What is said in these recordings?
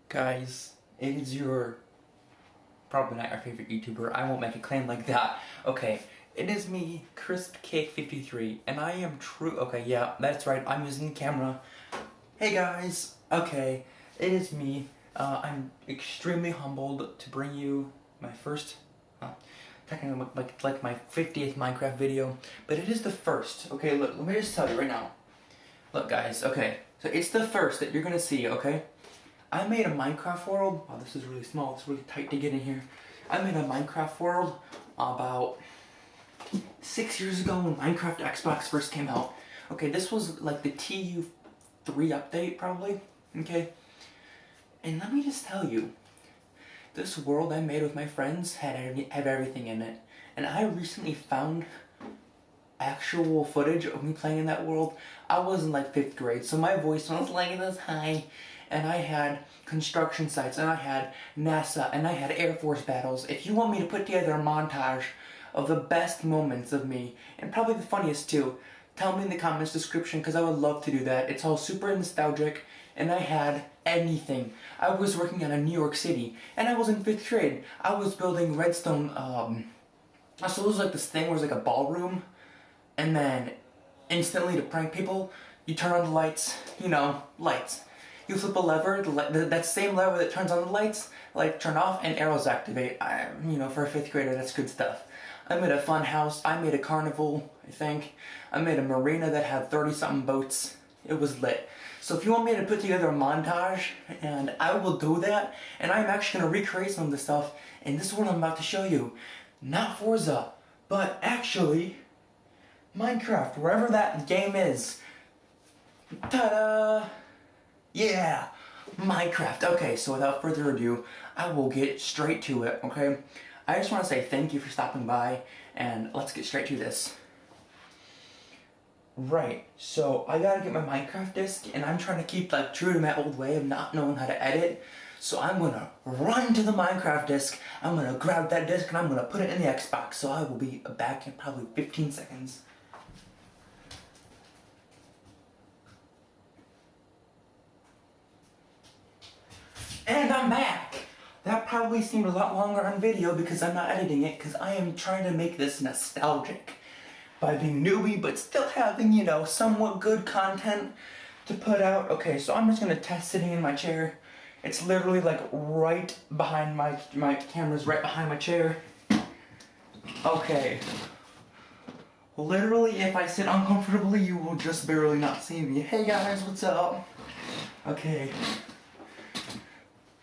Guys, it is your probably not your favorite YouTuber. I won't make a claim like that. Okay, it is me, Crisp Cake 53, and I am true. Okay, yeah, that's right. I'm using the camera. Hey guys. Okay, it is me. I'm extremely humbled to bring you my first, technically like my 50th Minecraft video, but it is the first. Okay, look, let me just tell you right now. Look, guys. Okay, so it's the first that you're gonna see. Okay. I made a Minecraft world. Wow, this is really small. It's really tight to get in here. I made a Minecraft world about 6 years ago when Minecraft Xbox first came out. Okay, this was like the TU3 update probably. Okay, and let me just tell you, this world I made with my friends had everything in it. And I recently found actual footage of me playing in that world. I was in like 5th grade, so my voice was like this high. And I had construction sites, and I had NASA, and I had Air Force battles. If you want me to put together a montage of the best moments of me, and probably the funniest too, tell me in the comments description, because I would love to do that. It's all super nostalgic, and I had anything. I was working on a New York City, and I was in 5th grade. I was building redstone, so it was like this thing where it was like a ballroom, and then instantly to prank people, you turn on the lights, lights. You flip a lever, that same lever that turns on the lights, turn off and arrows activate. For a 5th grader, that's good stuff. I made a fun house. I made a carnival, I think. I made a marina that had 30-something boats. It was lit. So if you want me to put together a montage, and I will do that, and I'm actually going to recreate some of this stuff, and this is what I'm about to show you. Not Forza, but actually Minecraft, wherever that game is. Ta-da! Yeah, Minecraft. Okay, so without further ado, I will get straight to it, okay? I just want to say thank you for stopping by, and let's get straight to this. Right, so I gotta get my Minecraft disc, and I'm trying to keep true to my old way of not knowing how to edit. So I'm gonna run to the Minecraft disc, I'm gonna grab that disc, and I'm gonna put it in the Xbox. So I will be back in probably 15 seconds. And I'm back! That probably seemed a lot longer on video because I'm not editing it, because I am trying to make this nostalgic by being newbie but still having, somewhat good content to put out. Okay, so I'm just gonna test sitting in my chair. It's literally right behind my camera's right behind my chair. Okay. Literally, if I sit uncomfortably, you will just barely not see me. Hey guys, what's up? Okay.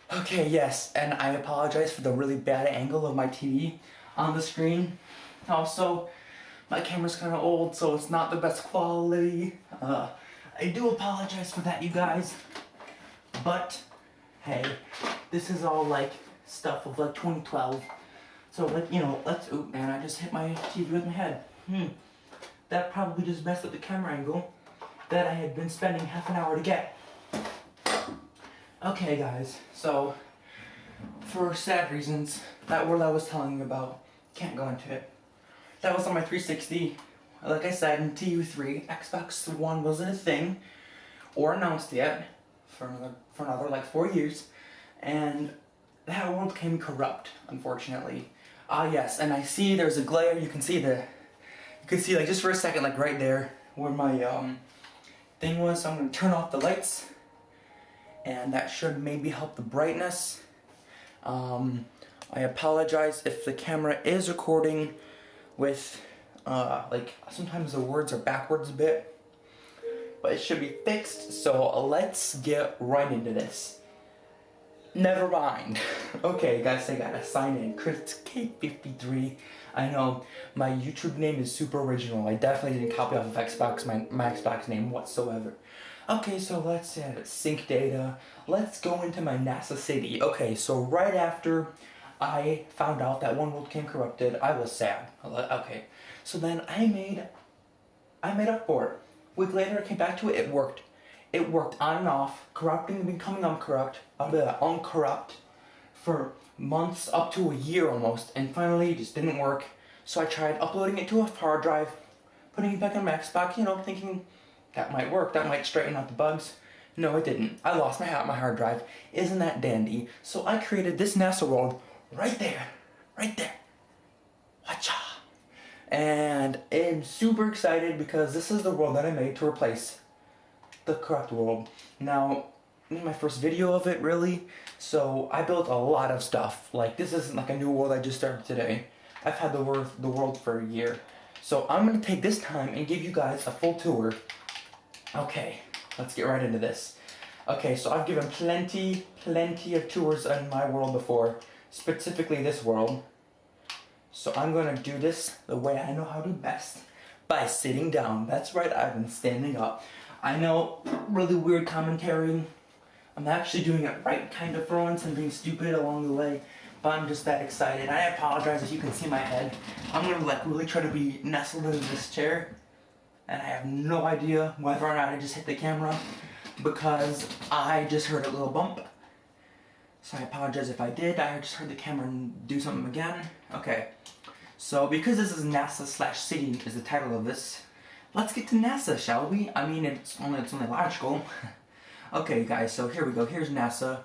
Okay, yes, and I apologize for the really bad angle of my TV on the screen. Also, my camera's kind of old, so it's not the best quality. I do apologize for that, you guys. But, hey, this is all stuff of 2012. So oop, man, I just hit my TV with my head. That probably just messed up the camera angle that I had been spending half an hour to get. Okay guys, so for sad reasons, that world I was telling you about, can't go into it. That was on my 360. Like I said, in TU3, Xbox One wasn't a thing or announced yet for another 4 years, and that world came corrupt, unfortunately. Yes, and I see there's a glare. You can see just for a second, right there where my thing was. So I'm gonna turn off the lights, and that should maybe help the brightness. I apologize if the camera is recording with, sometimes the words are backwards a bit, but it should be fixed, so let's get right into this. Never mind. Okay, guys, I gotta sign in. Crisp Cake 53. I know, my YouTube name is super original. I definitely didn't copy off of Xbox, my Xbox name whatsoever. Okay, so let's sync data. Let's go into my NASA city. Okay, so right after I found out that one world came corrupted, I was sad. Okay, so then I made up for it. A week later, I came back to it. It worked. It worked on and off, corrupting and becoming uncorrupt for months, up to a year almost, and finally it just didn't work. So I tried uploading it to a hard drive, putting it back on my Xbox, thinking that might work, that might straighten out the bugs. No, it didn't. I lost my hard drive. Isn't that dandy? So I created this NASA world right there. Right there. Watcha. And I'm super excited because this is the world that I made to replace the correct world. Now, this is my first video of it, really. So I built a lot of stuff. Like, this isn't like a new world I just started today. I've had the world for a year. So I'm gonna take this time and give you guys a full tour. Okay, let's get right into this. Okay, so I've given plenty of tours in my world before, specifically this world. So I'm gonna do this the way I know how to best, by sitting down. That's right, I've been standing up. I know, really weird commentary. I'm actually doing it right kind of for once and being stupid along the way, but I'm just that excited. I apologize if you can see my head. I'm gonna like really try to be nestled into this chair, and I have no idea whether or not I just hit the camera because I just heard a little bump. So I apologize if I did. I just heard the camera do something again. Okay, so because this is NASA/City is the title of this, let's get to NASA, shall we? I mean, it's only logical. Okay, guys, so here we go. Here's NASA.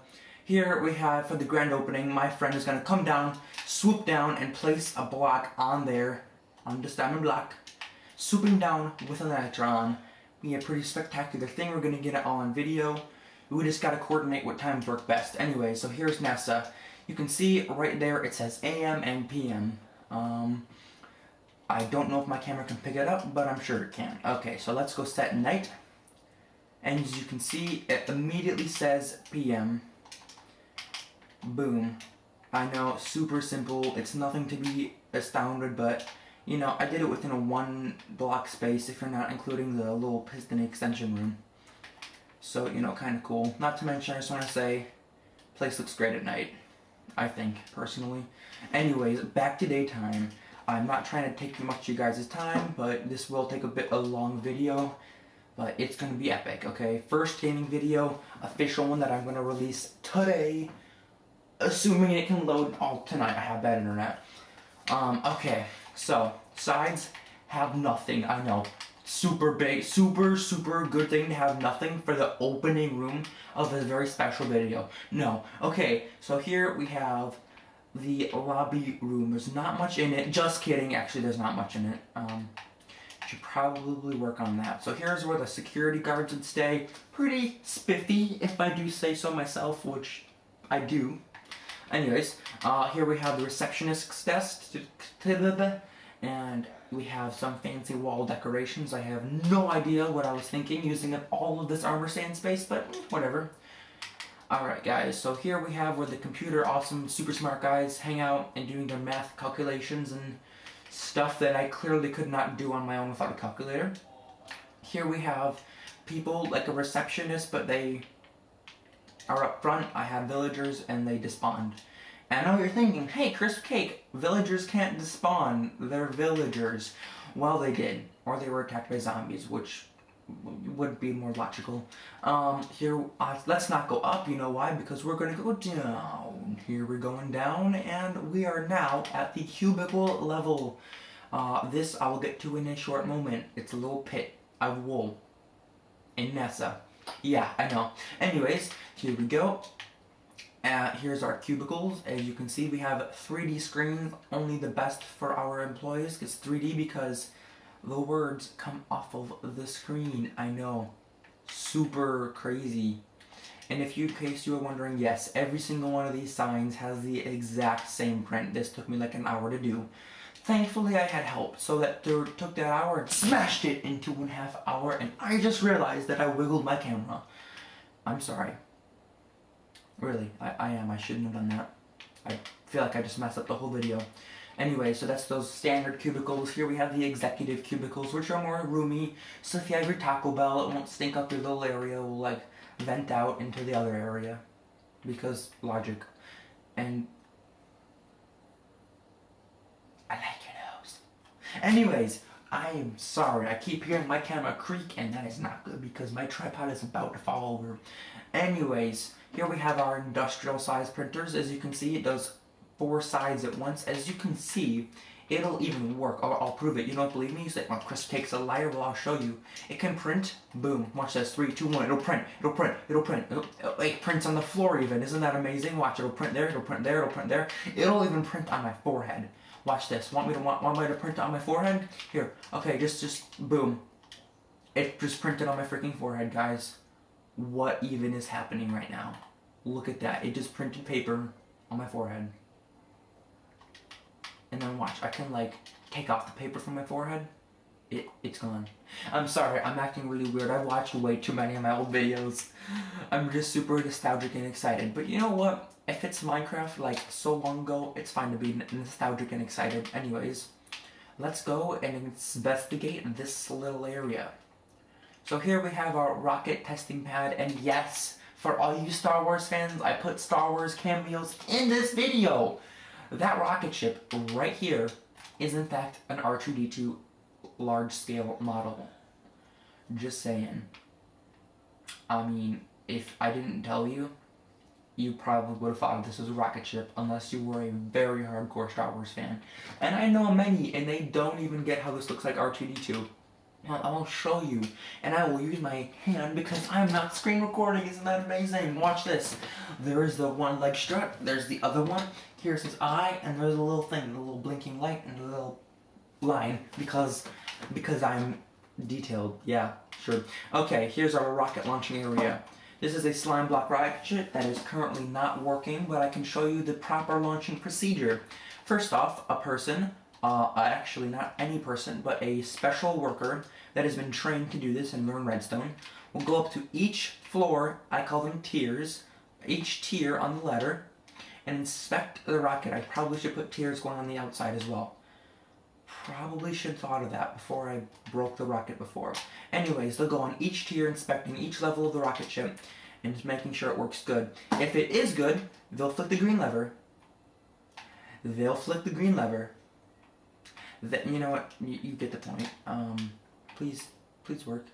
Here we have, for the grand opening, my friend is going to come down, swoop down, and place a block on there, on this diamond block, swooping down with an electron. Be a pretty spectacular thing. We're going to get it all on video. We just got to coordinate what times work best. Anyway, so here's NASA. You can see right there it says AM and PM. I don't know if my camera can pick it up, but I'm sure it can. Okay, so let's go set night. And as you can see, it immediately says PM. Boom. I know, super simple. It's nothing to be astounded, but you know, I did it within a 1 block space if you're not including the little piston extension room. So, you know, kind of cool. Not to mention, I just want to say, place looks great at night. I think, personally. Anyways, back to daytime. I'm not trying to take too much of you guys' time, but this will take a long video. But it's going to be epic, okay? First gaming video, official one that I'm going to release today. Assuming it can load all tonight. I have bad internet. Okay, so sides have nothing. I know, super big, super good thing to have nothing for the opening room of a very special video. No, okay, so here we have the lobby room. There's not much in it. Just kidding. Actually, there's not much in it. Should probably work on that. So here's where the security guards would stay. Pretty spiffy, if I do say so myself, which I do. Anyways, here we have the receptionist's desk, and we have some fancy wall decorations. I have no idea what I was thinking using up all of this armor stand space, but whatever. Alright guys, so here we have where the computer awesome, super smart guys hang out and doing their math calculations and stuff that I clearly could not do on my own without a calculator. Here we have people like a receptionist, but they are up front. I have villagers and they despawned. And I know you're thinking, hey, Crisp Cake, villagers can't despawn. They're villagers. Well, they did. Or they were attacked by zombies, which would be more logical. Here, let's not go up. You know why? Because we're going to go down. Here we're going down, and we are now at the cubicle level. This I will get to in a short moment. It's a little pit of wool in NASA. Yeah, I know. Anyways, here we go. Here's our cubicles. As you can see, we have 3D screens, only the best for our employees. It's 3D because the words come off of the screen. I know. Super crazy. And in case you were wondering, yes, every single one of these signs has the exact same print. This took me like an hour to do. Thankfully, I had help, so that took that hour and smashed it into 1/2 hour, and I just realized that I wiggled my camera. I'm sorry. Really, I am. I shouldn't have done that. I feel like I just messed up the whole video. Anyway, so that's those standard cubicles. Here we have the executive cubicles, which are more roomy. So if you have your Taco Bell, it won't stink up your little area. It will, like, vent out into the other area. Because logic. And I like your nose. Anyways, I am sorry. I keep hearing my camera creak, and that is not good because my tripod is about to fall over. Anyways, here we have our industrial size printers. As you can see, it does 4 sides at once. As you can see, It'll even work. I'll prove it. You don't believe me? You say, well, Chris takes a liar. Well, I'll show you. It can print. Boom. Watch this. 3, 2, 1. It'll print. It'll print. It'll print. It prints on the floor even. Isn't that amazing? Watch. It'll print there. It'll print there. It'll print there. It'll even print on my forehead. Watch this. Want me to print it on my forehead? Here. Okay. Just boom. It just printed on my freaking forehead, guys. What even is happening right now? Look at that. It just printed paper on my forehead. And then watch, I can like take off the paper from my forehead. It's gone. I'm sorry, I'm acting really weird. I've watched way too many of my old videos. I'm just super nostalgic and excited. But you know what? If it's Minecraft like so long ago, it's fine to be nostalgic and excited. Anyways, let's go and investigate this little area. So here we have our rocket testing pad, and yes, for all you Star Wars fans, I put Star Wars cameos in this video. That rocket ship right here is in fact an R2-D2 large-scale model. Just saying. I mean, if I didn't tell you, you probably would have thought this was a rocket ship unless you were a very hardcore Star Wars fan. And I know many, and they don't even get how this looks like R2-D2. Well, I will show you, and I will use my hand because I'm not screen recording. Isn't that amazing? Watch this. There is the one leg strut. There's the other one. Here's his eye, and there's a little thing, a little blinking light, and a little line because I'm detailed. Yeah, sure. Okay, here's our rocket launching area. This is a slime block rocket ship that is currently not working, but I can show you the proper launching procedure. First off, a person. Actually not any person, but a special worker that has been trained to do this and learn redstone will go up to each floor, I call them tiers, each tier on the ladder, and inspect the rocket. I probably should put tiers going on the outside as well. Probably should have thought of that before I broke the rocket before. Anyways, they'll go on each tier, inspecting each level of the rocket ship, and just making sure it works good. If it is good, they'll flick the green lever. You know what? You get the point. Please work.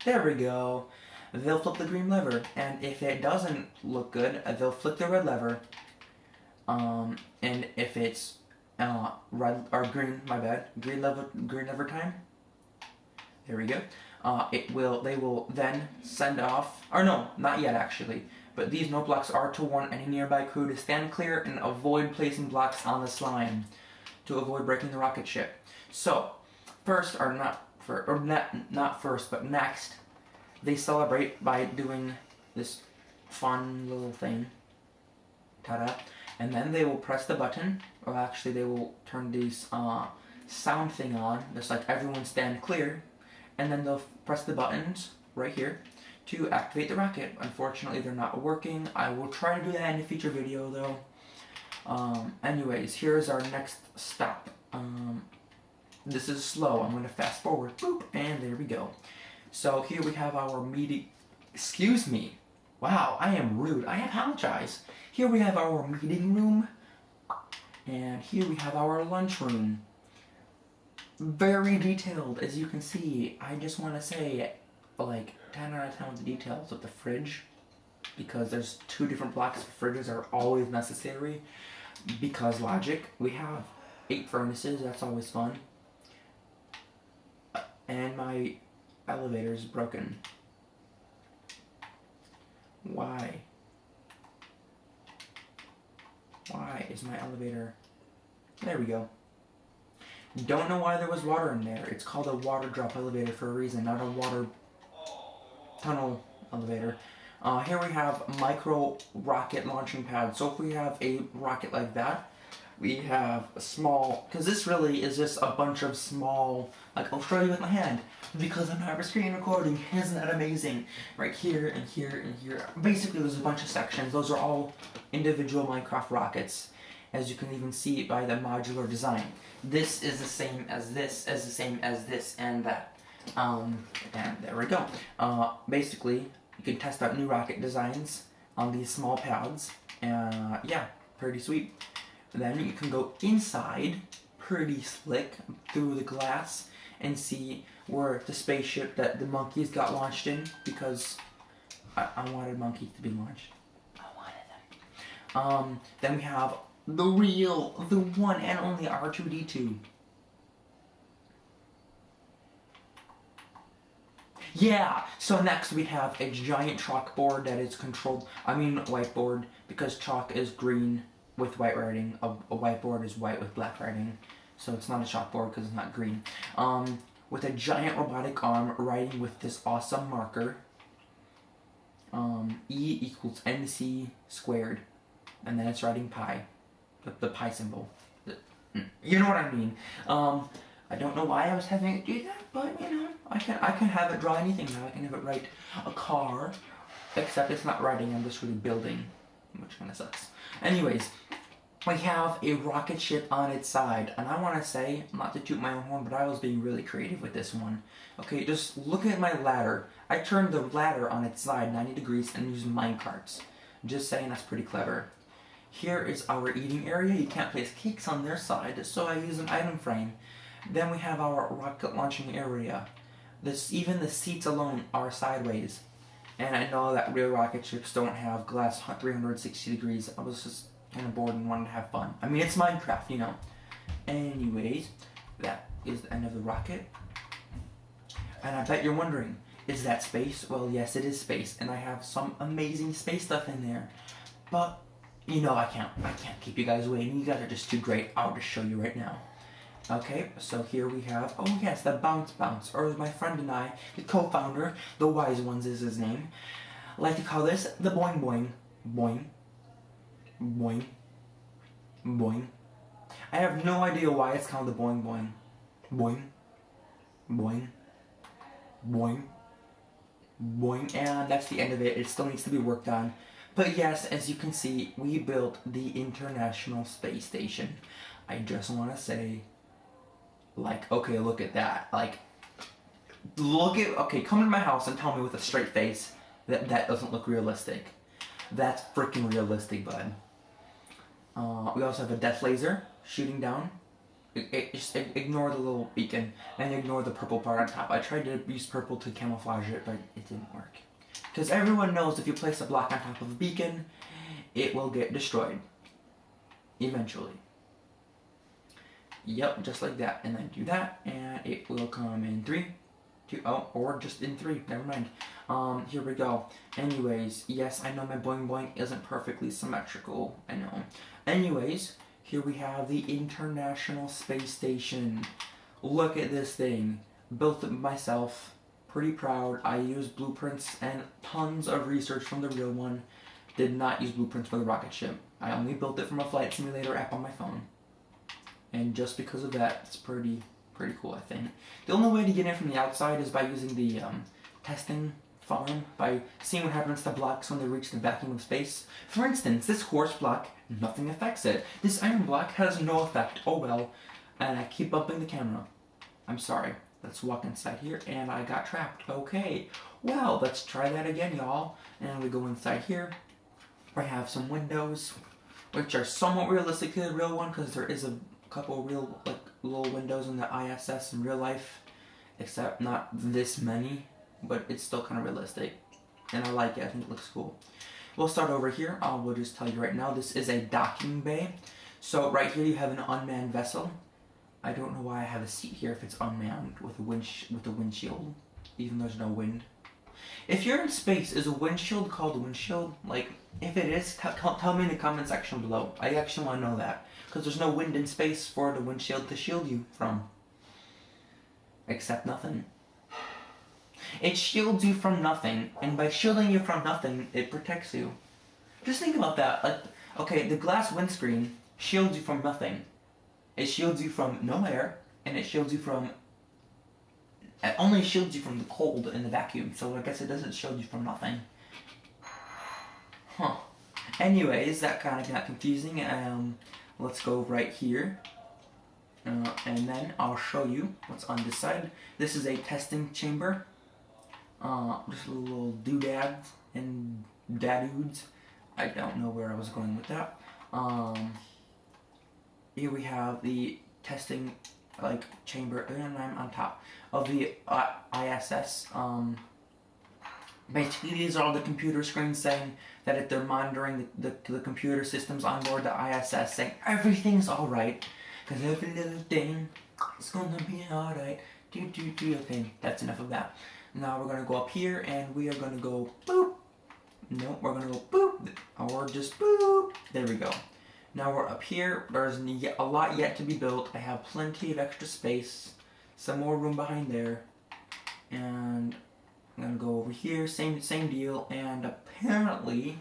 There we go. They'll flip the green lever, and if it doesn't look good, they'll flick the red lever. And if it's red or green, my bad, green lever time. There we go. They will then send off, or no, not yet actually. But these note blocks are to warn any nearby crew to stand clear and avoid placing blocks on the slime, to avoid breaking the rocket ship. So, not first, but next, they celebrate by doing this fun little thing. Ta-da. And then they will press the button, or actually they will turn these sound thing on, just like everyone stand clear, and then they'll press the buttons right here to activate the rocket. Unfortunately, they're not working. I will try to do that in a future video though. Anyways, here's our next stop. This is slow. I'm going to fast forward. Boop, and there we go. So here we have our meeting. Excuse me. Wow, I am rude. I apologize. Here we have our meeting room. And here we have our lunchroom. Very detailed, as you can see. I just want to say, like, 10 out of 10 with the details of the fridge. Because there's 2 different blocks. Fridges are always necessary. Because logic. We have 8 furnaces. That's always fun. And my elevator is broken. Why? Why is my elevator... There we go. Don't know why there was water in there. It's called a water drop elevator for a reason, not a water tunnel elevator. Here we have micro rocket launching pad. So if we have a rocket like that, we have a small, because this really is just a bunch of small, like I'll show you with my hand, because I'm not screen recording. Isn't that amazing? Right here and here and here. Basically there's a bunch of sections. Those are all individual Minecraft rockets, as you can even see by the modular design. This is the same as this, as the same as this and that. And there we go. Basically, you can test out new rocket designs on these small pads. Yeah, pretty sweet. Then you can go inside, pretty slick, through the glass and see where the spaceship that the monkeys got launched in, because I wanted monkeys to be launched. I wanted them. Then we have The real, the one and only R2-D2. Yeah, so next we have a giant chalkboard that is controlled, whiteboard, because chalk is green with white writing. A whiteboard is white with black writing, so it's not a chalkboard because it's not green. With a giant robotic arm writing with this awesome marker. E equals MC squared, and then it's writing pi, the pi symbol. You know what I mean. I don't know why I was having it do that, but you know, I can have it draw anything now. I can have it write a car, except it's not writing, I'm just really building, which kind of sucks. Anyways, we have a rocket ship on its side, and I want to say, not to toot my own horn, but I was being really creative with this one. Okay, just look at my ladder. I turned the ladder on its side 90 degrees and used minecarts. Just saying, that's pretty clever. Here is our eating area. You can't place cakes on their side, so I use an item frame. Then we have our rocket launching area. Even the seats alone are sideways. And I know that real rocket ships don't have glass 360 degrees. I was just kind of bored and wanted to have fun. I mean, it's Minecraft, you know. Anyways, that is the end of the rocket. And I bet you're wondering, is that space? Well, yes, it is space. And I have some amazing space stuff in there. But, you know, I can't keep you guys waiting. You guys are just too great. I'll just show you right now. Okay, so here we have, oh yes, the Bounce, or my friend and I, the co-founder, the Wise Ones is his name, like to call this the Boing Boing. Boing. Boing. Boing. I have no idea why it's called the Boing Boing. Boing. Boing. Boing. Boing. And that's the end of it. It still needs to be worked on. But yes, as you can see, we built the International Space Station. I just want to say, like, okay, look at that. Like, okay, come in my house and tell me with a straight face that that doesn't look realistic. That's freaking realistic, bud. We also have a death laser shooting down. Just ignore the little beacon and ignore the purple part on top. I tried to use purple to camouflage it, but it didn't work. Because everyone knows if you place a block on top of a beacon, it will get destroyed. Eventually. Yep, just like that. And then do that, and it will come in 3, 2, oh, or just in 3, never mind. Here we go. Anyways, yes, I know my boing boing isn't perfectly symmetrical, I know. Anyways, here we have the International Space Station. Look at this thing. Built it myself. Pretty proud. I used blueprints and tons of research from the real one. Did not use blueprints for the rocket ship. I only built it from a flight simulator app on my phone. And just because of that, it's pretty cool, I think. The only way to get in from the outside is by using the testing farm, by seeing what happens to blocks when they reach the vacuum of space. For instance, this horse block, nothing affects it. This iron block has no effect. Oh well. And I keep bumping the camera. I'm sorry. Let's walk inside here, and I got trapped. Okay. Well, let's try that again, y'all. And we go inside here. I have some windows, which are somewhat realistic to the real one, because there is a couple real, like, little windows in the ISS in real life, except not this many, but it's still kind of realistic, and I like it. I think it looks cool. We'll start over here. We'll just tell you right now, this is a docking bay. So right here you have an unmanned vessel. I don't know why I have a seat here if it's unmanned with a windshield, even though there's no wind. If you're in space, is a windshield called a windshield? Like, if it is, tell me in the comment section below. I actually want to know that. Because there's no wind in space for the windshield to shield you from. Except nothing. It shields you from nothing. And by shielding you from nothing, it protects you. Just think about that. Like, okay, the glass windscreen shields you from nothing. It shields you from no air. And it shields you from... It only shields you from the cold and the vacuum. So I guess it doesn't shield you from nothing. Huh. Anyways, that kind of got confusing. Let's go right here. And then I'll show you what's on this side. This is a testing chamber. Just little doodads and dadudes. I don't know where I was going with that. Here we have the testing chamber, and I'm on top of the ISS Basically, these are all the computer screens saying that if they're monitoring the computer systems on board the ISS, saying everything's alright, because every little thing is gonna be alright. Okay, that's enough of that. Now we're gonna go up here and we are gonna go boop. No, we're gonna go boop, or just boop. There we go. Now we're up here. There's a lot yet to be built. I have plenty of extra space, some more room behind there, and I'm gonna go over here. Same deal. And apparently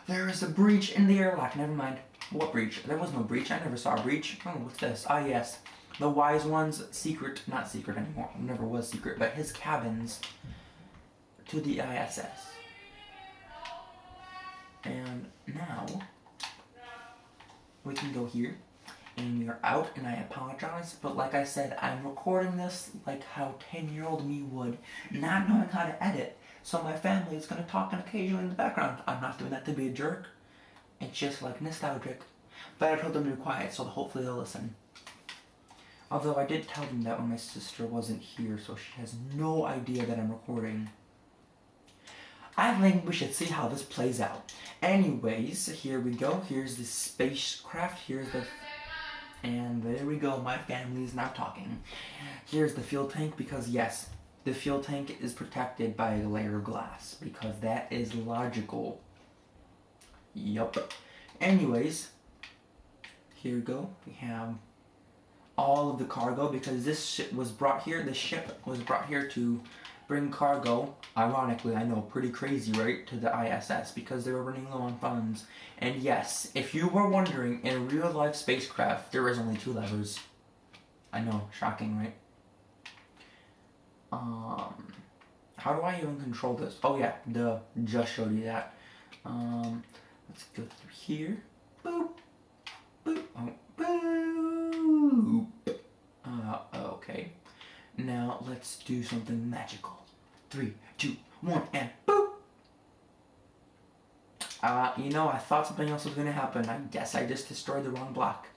there is a breach in the airlock. Never mind. What breach? There was no breach. I never saw a breach. Oh, what's this? Ah, yes. The Wise One's secret, not secret anymore. It never was secret, but his cabins to the ISS. And now we can go here, and we are out, and I apologize, but like I said, I'm recording this like how 10-year-old me would, not knowing how to edit, so my family is going to talk occasionally in the background. I'm not doing that to be a jerk, it's just like nostalgic, but I told them to be quiet, so hopefully they'll listen. Although I did tell them that when my sister wasn't here, so she has no idea that I'm recording. I think we should see how this plays out. Anyways, here we go. Here's the spacecraft. Here's the... And there we go. My family is now talking. Here's the fuel tank because, yes, the fuel tank is protected by a layer of glass because that is logical. Yup. Anyways, here we go. We have all of the cargo because this ship was brought here. The ship was brought here to bring cargo, ironically, I know, pretty crazy, right, to the ISS because they were running low on funds. And yes, if you were wondering, in a real-life spacecraft, there is only 2 levers. I know, shocking, right? How do I even control this? Oh yeah, just showed you that. Let's go through here. Boop, boop, oh, boop. Okay. Now let's do something magical. 3, 2, 1, and boop! You know, I thought something else was gonna happen. I guess I just destroyed the wrong block.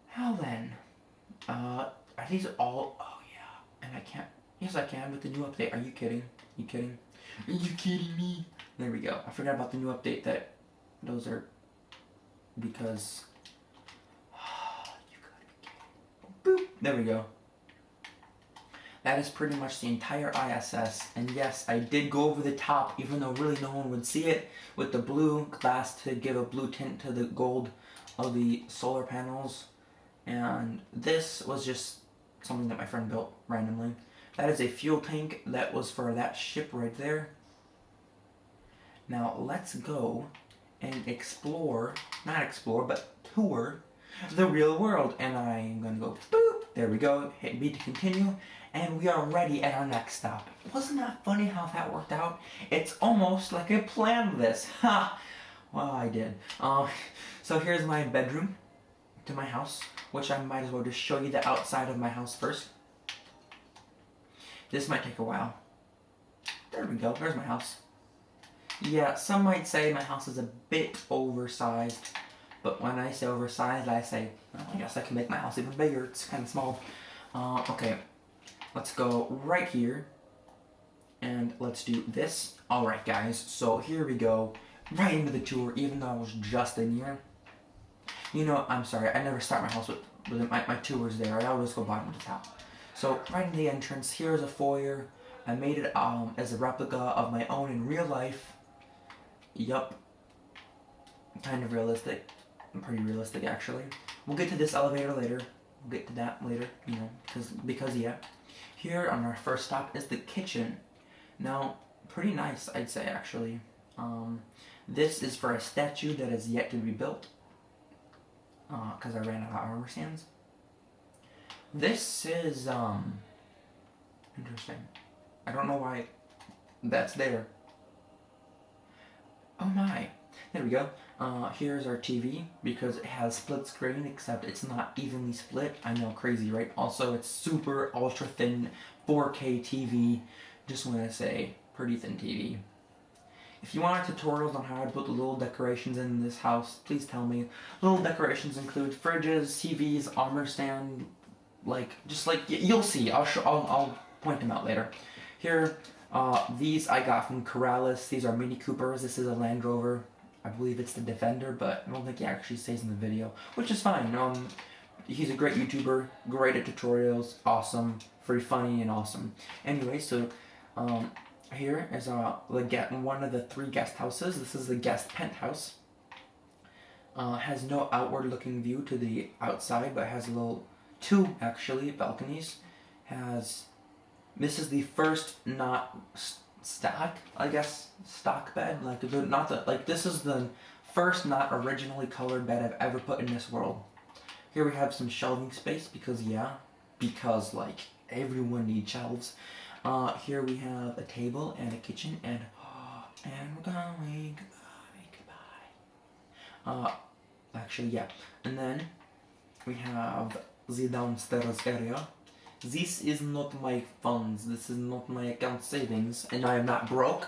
How then? Are these all... Oh yeah. And I can't... Yes, I can with the new update. Are you kidding? Are you kidding? Are you kidding me? There we go. I forgot about the new update that... Those are... Because... Boop. There we go. That is pretty much the entire ISS. And yes, I did go over the top, even though really no one would see it, with the blue glass to give a blue tint to the gold of the solar panels. And this was just something that my friend built randomly. That is a fuel tank that was for that ship right there. Now let's go and explore, not explore, but tour the real world. And I'm gonna go boop, there we go, hit B to continue, and we are ready at our next stop. Wasn't that funny how that worked out? It's almost like I planned this. Ha! Well, I did. So here's my bedroom to my house, which I might as well just show you the outside of my house first. This might take a while. There we go, there's my house. Yeah, some might say my house is a bit oversized, but when I say oversized, I say, well, I guess I can make my house even bigger. It's kind of small. Okay, let's go right here, and let's do this. Alright guys, so here we go, right into the tour, even though I was just in here. You know, I'm sorry, I never start my house with my tours there. I always go bottom to top. So, right in the entrance, here's a foyer. I made it as a replica of my own in real life. Yup. Kind of realistic. Pretty realistic, actually. We'll get to this elevator later. We'll get to that later, you know, because yeah. Here on our first stop is the kitchen. Now, pretty nice, I'd say, actually. This is for a statue that is yet to be built. Because I ran out of armor stands. This is, interesting. I don't know why that's there. Oh my. There we go. Here's our TV, because it has split screen, except it's not evenly split. I know, crazy, right? Also, it's super ultra thin 4K TV. Just want to say, pretty thin TV. If you want tutorials on how to put the little decorations in this house, please tell me. Little decorations include fridges, TVs, armor stand, just like, you'll see. I'll point them out later. Here, these I got from Corrales. These are Mini Coopers. This is a Land Rover. I believe it's the Defender, but I don't think he actually says in the video, which is fine. He's a great YouTuber, great at tutorials, awesome, very funny and awesome. Anyway, so here is one of the 3 guest houses. This is the guest penthouse. Has no outward looking view to the outside, but has 2 actually balconies. This is the first not stock bed. This is the first not originally colored bed I've ever put in this world. Here we have some shelving space because like everyone needs shelves. Here we have a table and a kitchen and we're going goodbye. Actually, yeah. And then we have the downstairs area. This is not my funds. This is not my account savings, and I am not broke.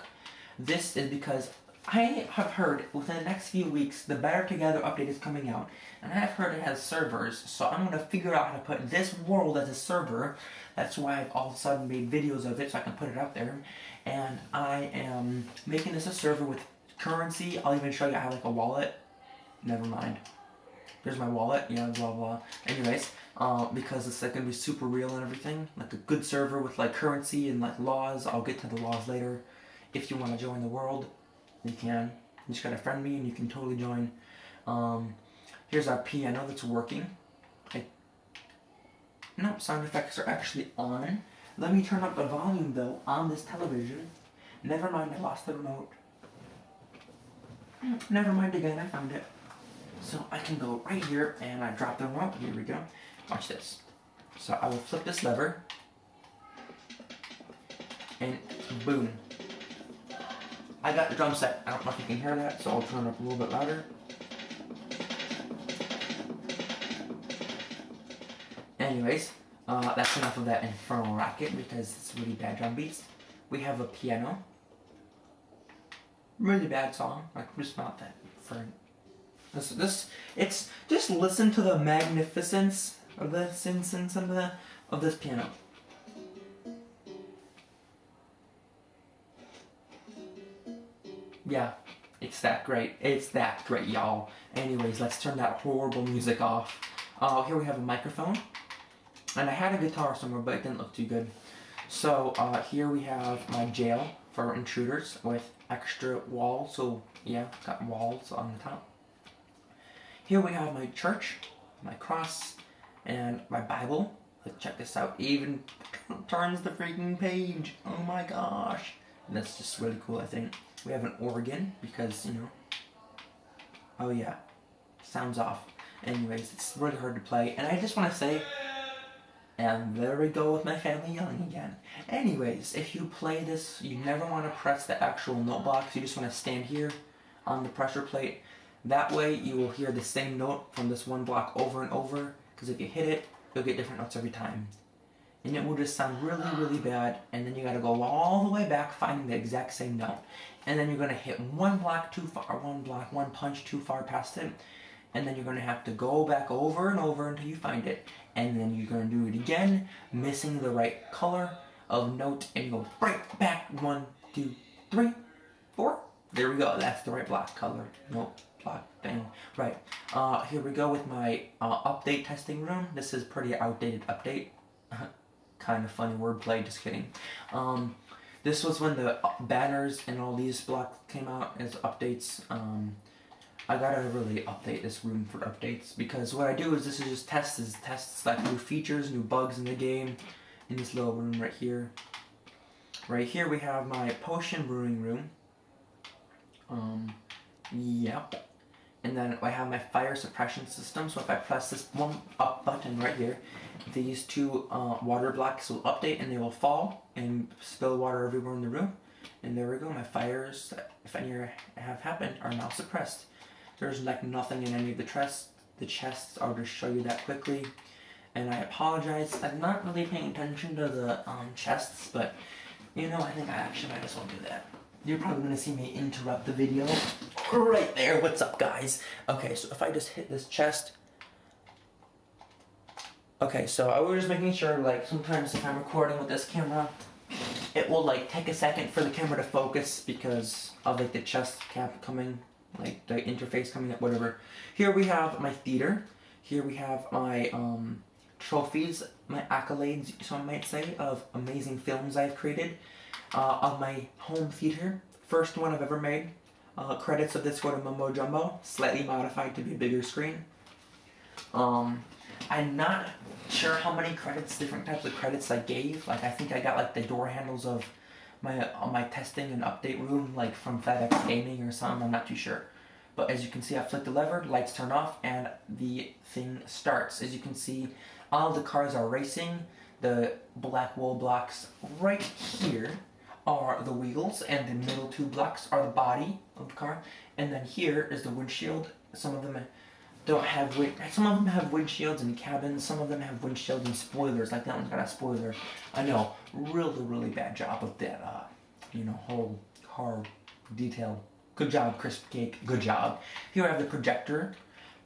This is because I have heard within the next few weeks the Better Together update is coming out, and I have heard it has servers, so I'm going to figure out how to put this world as a server. That's why I've all of a sudden made videos of it so I can put it out there, and I am making this a server with currency. I'll even show you I have like a wallet. Never mind. There's my wallet, yeah, blah blah. Anyways, because it's like gonna be super real and everything, like a good server with like currency and like laws. I'll get to the laws later. If you want to join the world, you can. You just gotta friend me and you can totally join. Here's our piano that's working. No, sound effects are actually on. Let me turn up the volume though on this television. Never mind, I lost the remote. Never mind again, I found it. So I can go right here and I drop the remote. Here we go. Watch this. So I will flip this lever and boom. I got the drum set. I don't know if you can hear that, so I'll turn it up a little bit louder. Anyways, that's enough of that infernal racket because it's really bad drum beats. We have a piano. Really bad song. Like just not that for it's just listen to the magnificence of this of this piano. Yeah, it's that great. It's that great, y'all. Anyways, let's turn that horrible music off. Here we have a microphone. And I had a guitar somewhere, but it didn't look too good. So, here we have my jail for intruders with extra walls. So, yeah, got walls on the top. Here we have my church, my cross, and my Bible. Let's check this out. Even turns the freaking page. Oh my gosh. And that's just really cool, I think. We have an organ because, oh yeah, sounds off. Anyways, it's really hard to play. And I just want to say, and there we go with my family yelling again. Anyways, if you play this, you never want to press the actual note box. You just want to stand here on the pressure plate. That way you will hear the same note from this one block over and over, because if you hit it, you'll get different notes every time. And it will just sound really, really bad, and then you gotta go all the way back finding the exact same note. And then you're gonna hit one block too far, one punch too far past it, and then you're gonna have to go back over and over until you find it. And then you're gonna do it again, missing the right color of note, and you go right back, 1, 2, 3, 4. There we go, that's the right block color, note. Block thing. Right. Here we go with my update testing room. This is pretty outdated update. Kind of funny wordplay, just kidding. This was when the banners and all these blocks came out as updates. I gotta really update this room for updates, because what I do is this is just tests like new features, new bugs in the game, in this little room right here. Right here we have my potion brewing room. Yep. And then I have my fire suppression system, so if I press this one up button right here, these 2 water blocks will update and they will fall and spill water everywhere in the room. And there we go, my fires, if any have happened, are now suppressed. There's like nothing in any of the chests. I'll just show you that quickly. And I apologize, I'm not really paying attention to the chests, but I think I actually might as well do that. You're probably going to see me interrupt the video right there. What's up, guys? Okay, so if I just hit this chest, Okay, so I was just making sure, like, sometimes if I'm recording with this camera, it will, like, take a second for the camera to focus because of, like, the chest cap coming, like, the interface coming up, whatever. Here we have my theater. Here we have my, trophies, my accolades, some might say, of amazing films I've created, of my home theater. First one I've ever made. Credits of this go to Mumbo Jumbo, slightly modified to be a bigger screen. I'm not sure how many credits, different types of credits I gave. Like, I think I got, like, the door handles of my testing and update room, like, from FedEx Gaming or something, I'm not too sure. But as you can see, I flick the lever, lights turn off, and the thing starts. As you can see, all the cars are racing. The black wool blocks right here are the wheels, and the middle two blocks are the body of the car. And then here is the windshield. Some of them don't have some of them have windshields and cabins. Some of them have windshields and spoilers. Like that one's got a spoiler. I know, really bad job with that. Whole car detail. Good job, Crisp Cake. Good job. Here I have the projector.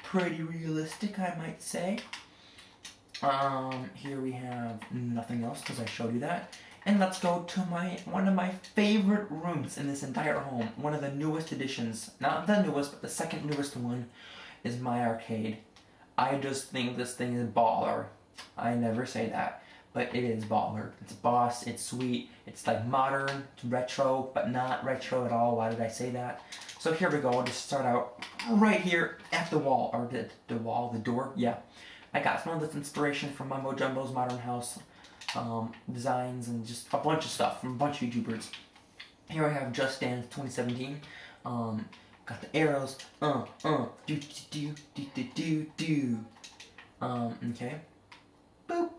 Pretty realistic, I might say. Here we have nothing else because I showed you that. And let's go to one of my favorite rooms in this entire home. One of the newest additions. Not the newest, but the second newest one is my arcade. I just think this thing is baller. I never say that, but it is baller. It's boss, it's sweet, it's like modern, it's retro, but not retro at all. Why did I say that? So here we go, I'll just start out right here at the wall, or the door, yeah. I got some of this inspiration from Mumbo Jumbo's Modern House designs and just a bunch of stuff from a bunch of YouTubers. Here I have Just Dance 2017. Got the arrows. Okay. Boop.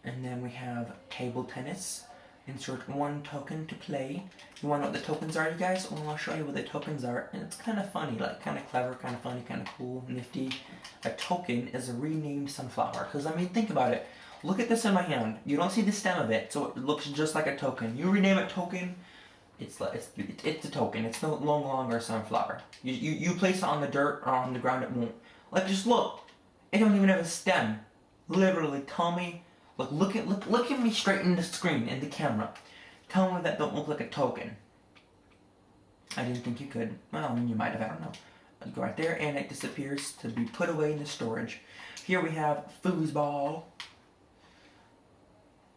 And then we have table tennis. Insert one token to play. You want to know what the tokens are, you guys? Well, I'll show you what the tokens are. And it's kind of funny, like kind of clever, kind of funny, kind of cool, nifty. A token is a renamed sunflower. Because, I mean, think about it. Look at this in my hand. You don't see the stem of it, so it looks just like a token. You rename it token, it's a token. It's no longer a sunflower. You place it on the dirt or on the ground, it won't. Like, just look. It don't even have a stem. Literally, tell me. Look at me straight in the screen, in the camera. Tell me that don't look like a token. I didn't think you could. Well, I mean, you might have, I don't know. You go right there, and it disappears to be put away in the storage. Here we have foosball.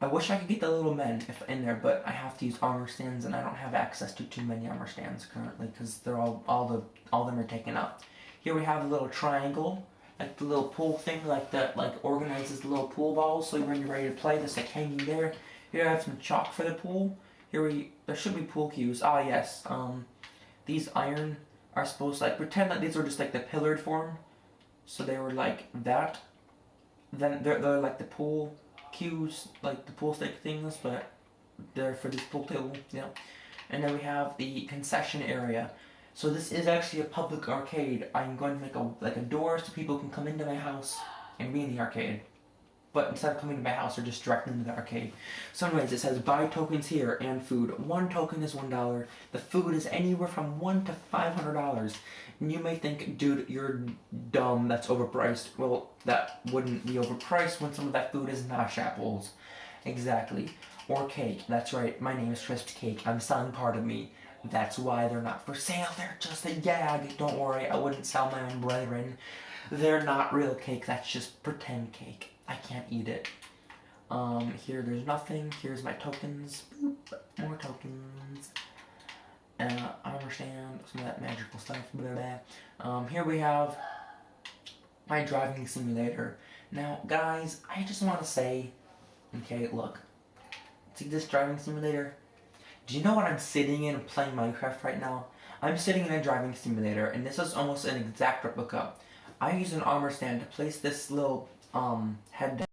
I wish I could get the little men in there, but I have to use armor stands, and I don't have access to too many armor stands currently because they're all of them are taken up. Here we have a little triangle, like the little pool thing, like that, like organizes the little pool balls. So when you're ready to play, this like hanging there. Here I have some chalk for the pool. There should be pool cues. Ah yes, these iron are supposed to, like, pretend that these are just like the pillared form. So they were like that. Then they're like the pool cues, like the pool stick things, but they're for this pool table, yeah. And then we have the concession area. So this is actually a public arcade. I'm going to make a door so people can come into my house and be in the arcade. But instead of coming to my house, they're just directly into the arcade. So anyways, it says buy tokens here and food. One token is $1. The food is anywhere from $1 to $500. And you may think, dude, you're dumb, that's overpriced. Well, that wouldn't be overpriced when some of that food is Nosh apples. Exactly. Or cake. That's right, my name is Crisp Cake. I'm selling part of me. That's why they're not for sale. They're just a gag. Don't worry, I wouldn't sell my own brethren. They're not real cake. That's just pretend cake. I can't eat it. Here there's nothing. Here's my tokens. Boop. More tokens. Armor stand. Some of that magical stuff. Blah, blah. Here we have my driving simulator. Now, guys, I just want to say, okay, look. See this driving simulator? Do you know what I'm sitting in playing Minecraft right now? I'm sitting in a driving simulator, and this is almost an exact replica. I use an armor stand to place this little head down.